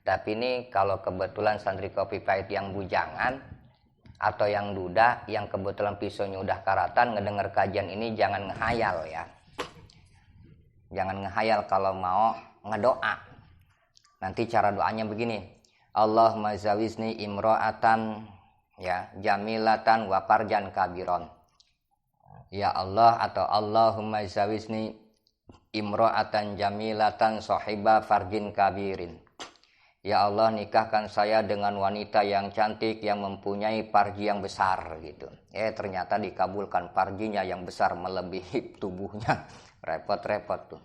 Tapi ini kalau kebetulan santri kopi pahit yang bujangan atau yang duda, yang kebetulan pisaunya udah karatan, ngedenger kajian ini jangan ngehayal ya. Jangan ngehayal kalau mau ngedoa. Nanti cara doanya begini. Allahumma zawizni imro'atan ya jamilatan wa farjan kabiron. Ya Allah atau Allahumma zawizni imro'atan jamilatan sahiba farjin kabirin. Ya Allah, nikahkan saya dengan wanita yang cantik yang mempunyai farji yang besar gitu. Ternyata dikabulkan, farjinya yang besar melebihi tubuhnya. Repot-repot tuh.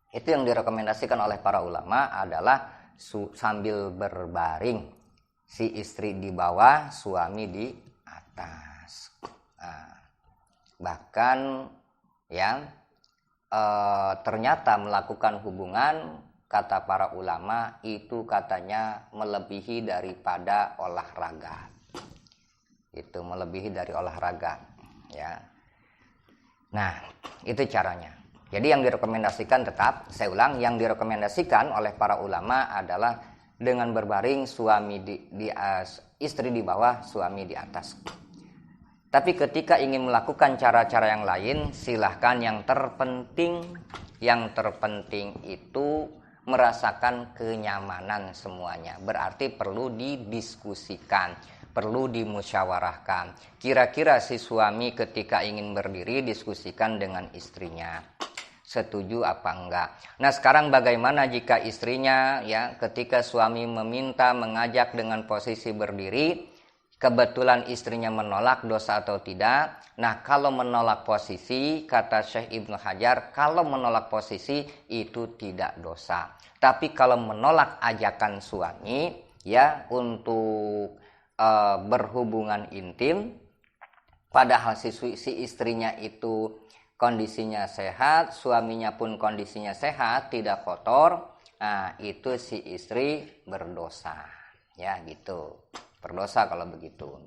Itu yang direkomendasikan oleh para ulama adalah sambil berbaring, si istri di bawah, suami di atas. Nah, bahkan ya ternyata melakukan hubungan, kata para ulama, itu katanya melebihi daripada olahraga. Itu melebihi dari olahraga ya. Nah, itu caranya. Jadi yang direkomendasikan tetap, saya ulang, yang direkomendasikan oleh para ulama adalah dengan berbaring, suami istri di bawah, suami di atas. Tapi ketika ingin melakukan cara-cara yang lain, silahkan. Yang terpenting itu merasakan kenyamanan semuanya. Berarti perlu didiskusikan, perlu dimusyawarahkan. Kira-kira si suami ketika ingin berdiri diskusikan dengan istrinya. Setuju apa enggak. Nah, sekarang bagaimana jika istrinya ya ketika suami meminta mengajak dengan posisi berdiri, kebetulan istrinya menolak, dosa atau tidak? Nah, kalau menolak posisi, kata Syekh Ibnu Hajar, kalau menolak posisi itu tidak dosa. Tapi kalau menolak ajakan suami ya untuk berhubungan intim, padahal si istrinya itu kondisinya sehat, suaminya pun kondisinya sehat, tidak kotor, nah itu si istri berdosa, ya gitu, berdosa kalau begitu.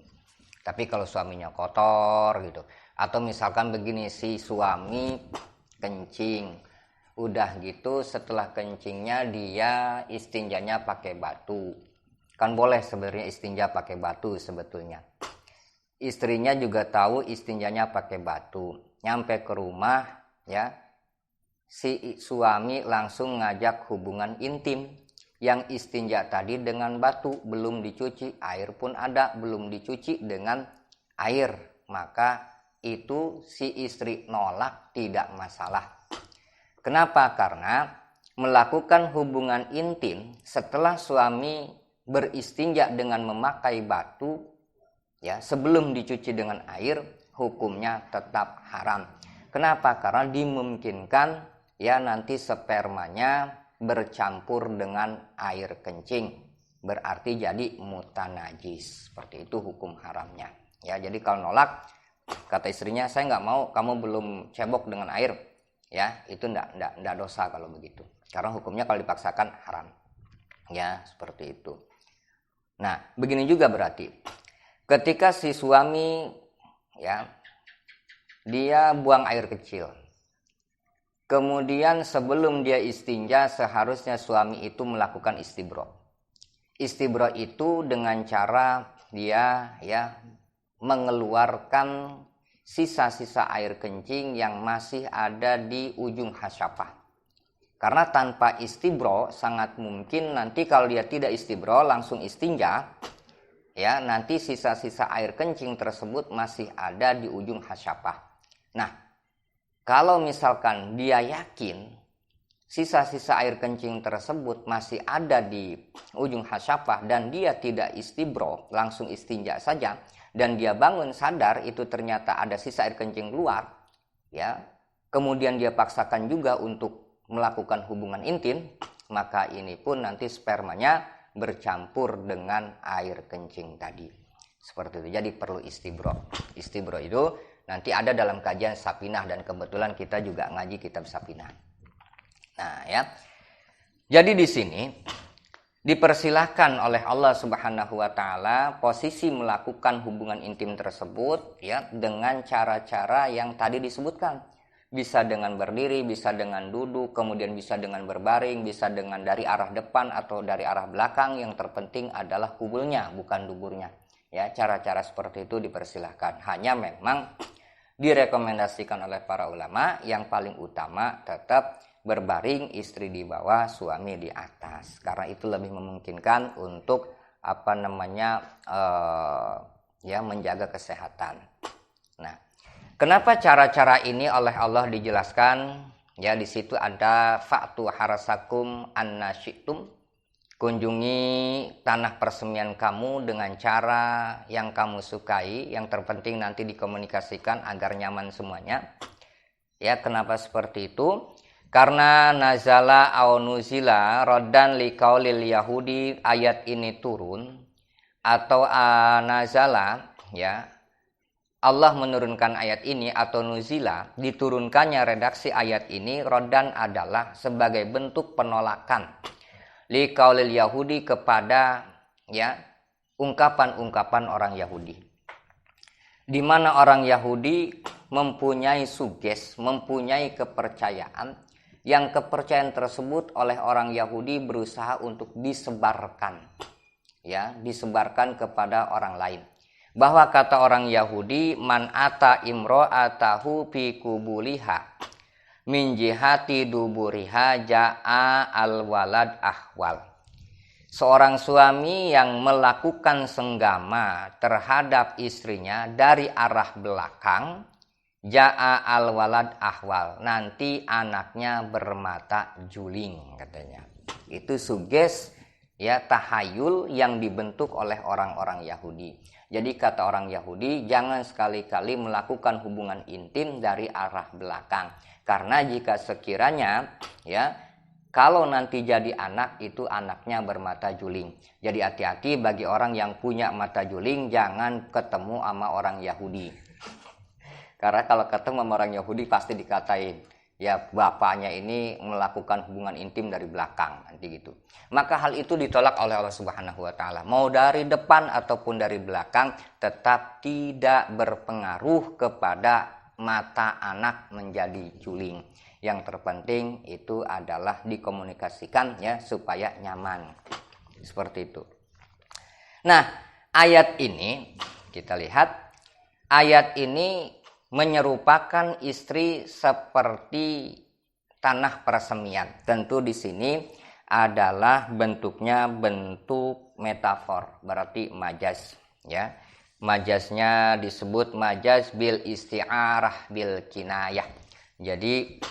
Tapi kalau suaminya kotor gitu, atau misalkan begini, si suami kencing, udah gitu setelah kencingnya dia istinjanya pakai batu, kan boleh sebenarnya istinja pakai batu sebetulnya. Istrinya juga tahu istinjanya pakai batu. Nyampe ke rumah ya, si suami langsung ngajak hubungan intim. Yang istinja tadi dengan batu, belum dicuci, air pun ada, belum dicuci dengan air, maka itu si istri nolak, tidak masalah. Kenapa? Karena melakukan hubungan intim setelah suami beristinja dengan memakai batu ya, sebelum dicuci dengan air, hukumnya tetap haram. Kenapa? Karena dimungkinkan ya nanti spermanya bercampur dengan air kencing, berarti jadi mutanajis. Seperti itu hukum haramnya. Ya, jadi kalau nolak, kata istrinya, saya nggak mau, kamu belum cebok dengan air, ya itu ndak dosa kalau begitu. Karena hukumnya kalau dipaksakan haram. Ya, seperti itu. Nah, begini juga berarti, ketika si suami ya dia buang air kecil, kemudian sebelum dia istinja seharusnya suami itu melakukan istibro. Istibro itu dengan cara dia ya mengeluarkan sisa-sisa air kencing yang masih ada di ujung hasyafah. Karena tanpa istibro sangat mungkin nanti kalau dia tidak istibro langsung istinja, ya nanti sisa-sisa air kencing tersebut masih ada di ujung hasyafah. Nah, kalau misalkan dia yakin sisa-sisa air kencing tersebut masih ada di ujung hasyafah dan dia tidak istibro, langsung istinja saja, dan dia bangun sadar itu ternyata ada sisa air kencing keluar, ya, kemudian dia paksakan juga untuk melakukan hubungan intim, maka ini pun nanti spermanya bercampur dengan air kencing tadi. Seperti itu. Jadi perlu istibro. Istibro itu Nanti ada dalam kajian Sapinah, dan kebetulan kita juga ngaji kitab Sapinah. Nah, ya. Jadi di sini dipersilahkan oleh Allah Subhanahu wa taala posisi melakukan hubungan intim tersebut ya dengan cara-cara yang tadi disebutkan. Bisa dengan berdiri, bisa dengan duduk, kemudian bisa dengan berbaring, bisa dengan dari arah depan atau dari arah belakang. Yang terpenting adalah kubulnya, bukan duburnya. Ya, cara-cara seperti itu dipersilahkan. Hanya memang direkomendasikan oleh para ulama yang paling utama tetap berbaring, istri di bawah, suami di atas, karena itu lebih memungkinkan untuk menjaga kesehatan. Nah, kenapa cara-cara ini oleh Allah dijelaskan? Ya, di situ ada fa'tu harasakum annasyitum, kunjungi tanah persemian kamu dengan cara yang kamu sukai, yang terpenting nanti dikomunikasikan agar nyaman semuanya. Ya, kenapa seperti itu? Karena nazala au nuzila roddan liqaulil yahudi, ayat ini turun atau nazala, ya, Allah menurunkan ayat ini, atau nuzila, diturunkannya redaksi ayat ini, roddan adalah sebagai bentuk penolakan liqaulil yahudi, kepada ya ungkapan-ungkapan orang Yahudi, di mana orang Yahudi mempunyai suges, mempunyai kepercayaan, yang kepercayaan tersebut oleh orang Yahudi berusaha untuk disebarkan, ya, disebarkan kepada orang lain. Bahwa kata orang Yahudi, man ata imro'atahu fi kubuliha min jihati duburiha ja'a al-walad ahwal. Seorang suami yang melakukan senggama terhadap istrinya dari arah belakang, ja'a al-walad ahwal, nanti anaknya bermata juling, katanya. Itu suges, ya, tahayul yang dibentuk oleh orang-orang Yahudi. Jadi kata orang Yahudi, jangan sekali-kali melakukan hubungan intim dari arah belakang, karena jika sekiranya, ya, kalau nanti jadi anak, itu anaknya bermata juling. Jadi hati-hati bagi orang yang punya mata juling, jangan ketemu sama orang Yahudi. Karena kalau ketemu sama orang Yahudi pasti dikatain, ya, bapaknya ini melakukan hubungan intim dari belakang, nanti gitu. Maka hal itu ditolak oleh Allah Subhanahu wa taala. Mau dari depan ataupun dari belakang, tetap tidak berpengaruh kepada mata anak menjadi juling. Yang terpenting itu adalah dikomunikasikan, ya, supaya nyaman. Seperti itu. Nah, ayat ini kita lihat, ayat ini menyerupakan istri seperti tanah persemian. Tentu di sini adalah bentuknya bentuk metafor, berarti majaz, ya. Majaznya disebut majaz bil isti'arah bil kinayah. Jadi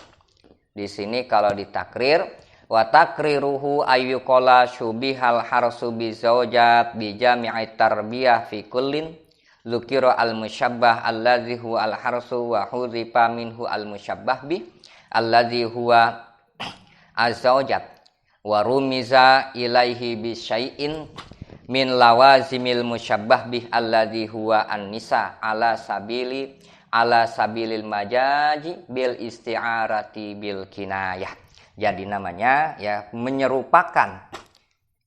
di sini kalau ditakrir, wa takriruhu ayyuqala syubihal harsu bi zaujat bi jami'i tarbiyah fi kullin Zukiro al-musyabbah alladzi huwa al-harsu wa hudhifa minhu al-musyabbah bih alladzi huwa az-zawjat wa rumiza ilaihi bi syai'in min lawazimil musyabbah bih alladzi huwa an-nisa ala sabilil majaji bil isti'arati bil kinayah. Jadi namanya, ya, menyerupakan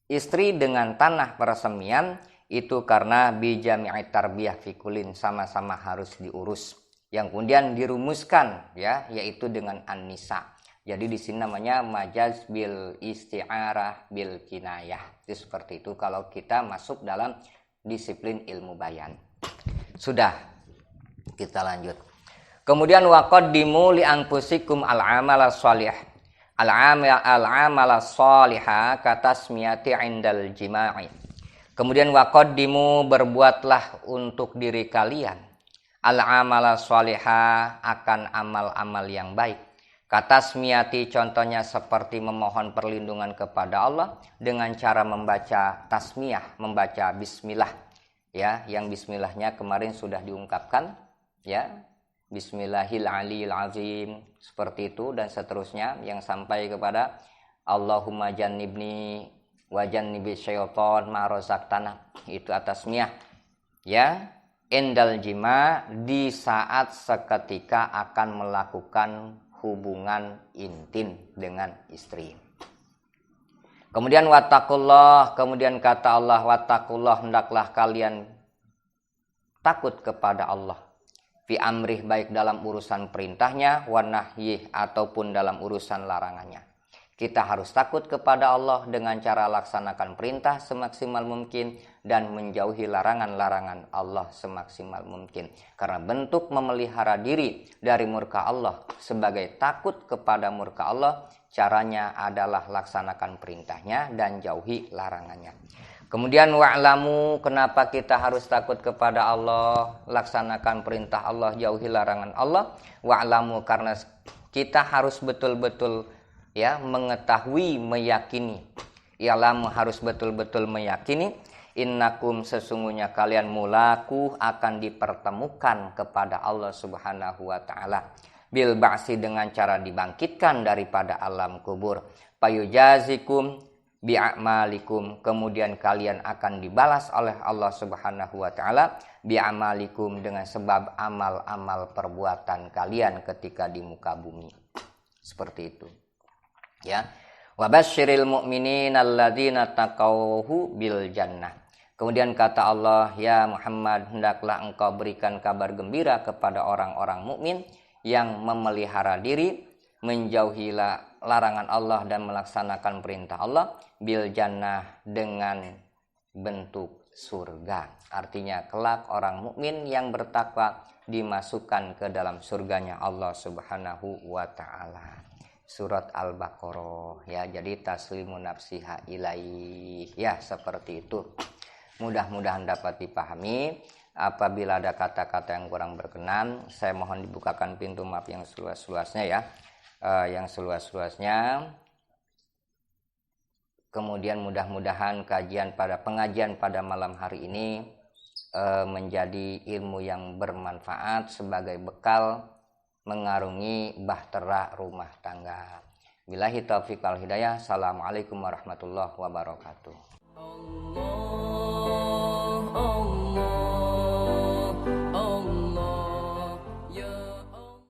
istri dengan tanah persemian itu karena bijami'i tarbiyah fikulin, sama-sama harus diurus, yang kemudian dirumuskan, ya, yaitu dengan an-nisa. Jadi di sini namanya majaz bil isti'arah bil kinayah. Itu seperti itu kalau kita masuk dalam disiplin ilmu bayan. Sudah, kita lanjut. Kemudian waqaddimu li anfusikum al-amala shalih. Al-amala shalihah katasmiyati indal jima'i. Kemudian waqaddimu, berbuatlah untuk diri kalian al-amala shalihah, akan amal-amal yang baik. Katasmiyati, contohnya seperti memohon perlindungan kepada Allah dengan cara membaca tasmiyah, membaca bismillah, ya, yang bismillahnya kemarin sudah diungkapkan, ya, bismillahil aliyil azim, seperti itu, dan seterusnya yang sampai kepada Allahumma jannibni wajan nibi syaiton ma razaqtana, itu atasmiyah, ya, indal jima, di saat seketika akan melakukan hubungan intim dengan istri. Kemudian wattaqullah, kemudian kata Allah wattaqullah, hendaklah kalian takut kepada Allah. Fi amrih, baik dalam urusan perintahnya, wa nahyih, ataupun dalam urusan larangannya. Kita harus takut kepada Allah dengan cara laksanakan perintah semaksimal mungkin dan menjauhi larangan-larangan Allah semaksimal mungkin. Karena bentuk memelihara diri dari murka Allah sebagai takut kepada murka Allah, caranya adalah laksanakan perintahnya dan jauhi larangannya. Kemudian wa'lamu, kenapa kita harus takut kepada Allah, laksanakan perintah Allah, jauhi larangan Allah. Wa'lamu, karena kita harus betul-betul mengetahui, meyakini. I'lamu, harus betul-betul meyakini. Innakum, sesungguhnya kalian mulaku, akan dipertemukan kepada Allah Subhanahu wa ta'ala. Bil ba'si, dengan cara dibangkitkan daripada alam kubur. Payujazikum bi'amalikum, kemudian kalian akan dibalas oleh Allah Subhanahu wa ta'ala bi'amalikum, dengan sebab amal-amal perbuatan kalian ketika di muka bumi. Seperti itu. Ya. Wabasyiril mu'minin alladzina taqawhu bil jannah. Kemudian kata Allah, ya Muhammad, hendaklah engkau berikan kabar gembira kepada orang-orang mukmin yang memelihara diri, menjauhi larangan Allah dan melaksanakan perintah Allah, bil jannah, dengan bentuk surga. Artinya kelak orang mukmin yang bertakwa dimasukkan ke dalam surganya Allah Subhanahu wa ta'ala. Surat Al-Baqarah, ya. Jadi taslimun nafsiha ilaih, ya, seperti itu. Mudah-mudahan dapat dipahami. Apabila ada kata-kata yang kurang berkenan, saya mohon dibukakan pintu maaf yang seluas-luasnya, ya. Yang seluas-luasnya. Kemudian mudah-mudahan pengajian pada malam hari ini menjadi ilmu yang bermanfaat sebagai bekal mengarungi bahtera rumah tangga. Billahi taufiq wal hidayah. Assalamualaikum warahmatullahi wabarakatuh.